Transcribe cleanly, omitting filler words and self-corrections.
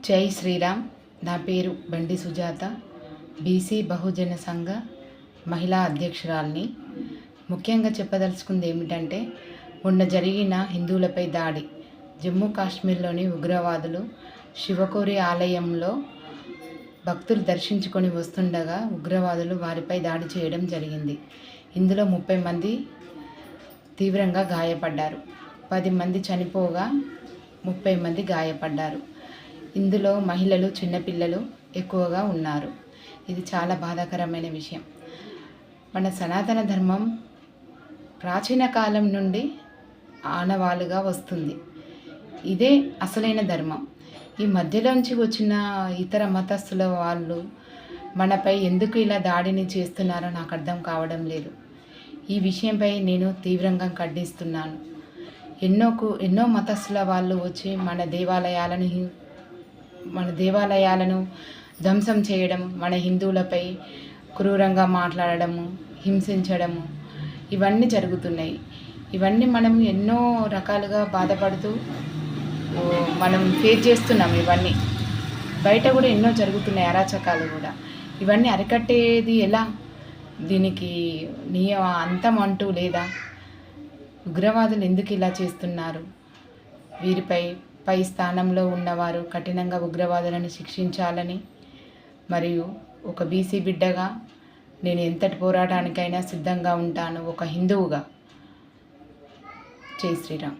జై శ్రీరామ్. నా పేరు బండి సుజాత, బీసీ బహుజన సంఘ మహిళా అధ్యక్షురాలిని. ముఖ్యంగా చెప్పదలుచుకుంది ఏమిటంటే, మొన్న జరిగిన హిందువులపై దాడి, జమ్మూ కాశ్మీర్లోని ఉగ్రవాదులు శివకోరి ఆలయంలో భక్తులు దర్శించుకొని వస్తుండగా ఉగ్రవాదులు వారిపై దాడి చేయడం జరిగింది. ఇందులో 30 మంది తీవ్రంగా గాయపడ్డారు. 10 మంది చనిపోగా 30 మంది గాయపడ్డారు. ఇందులో మహిళలు, చిన్నపిల్లలు ఎక్కువగా ఉన్నారు. ఇది చాలా బాధాకరమైన విషయం. మన సనాతన ధర్మం ప్రాచీన కాలం నుండి ఆనవాలుగా వస్తుంది. ఇదే అసలైన ధర్మం. ఈ మధ్యలోంచి వచ్చిన ఇతర మతస్థుల వాళ్ళు మనపై ఎందుకు ఇలా దాడిని చేస్తున్నారో నాకు అర్థం కావడం లేదు. ఈ విషయంపై నేను తీవ్రంగా ఖండిస్తున్నాను. ఎన్నో మతస్థుల వాళ్ళు వచ్చి మన దేవాలయాలను ధ్వంసం చేయడం, మన హిందువులపై క్రూరంగా మాట్లాడడము, హింసించడము, ఇవన్నీ జరుగుతున్నాయి. ఇవన్నీ మనం ఎన్నో రకాలుగా బాధపడుతూ మనం ఫేస్ చేస్తున్నాం. ఇవన్నీ బయట కూడా ఎన్నో జరుగుతున్నాయి, అరాచకాలు కూడా. ఇవన్నీ అరికట్టేది ఎలా? దీనికి అంతం అంటూ లేదా? ఉగ్రవాదులు ఎందుకు ఇలా చేస్తున్నారు? వీరిపై పై స్థానంలో ఉన్నవారు కఠినంగా ఉగ్రవాదులను శిక్షించాలని, మరియు ఒక బీసీ బిడ్డగా నేను ఎంతటి పోరాటానికైనా సిద్ధంగా ఉంటాను, ఒక హిందువుగా. జై శ్రీరామ్.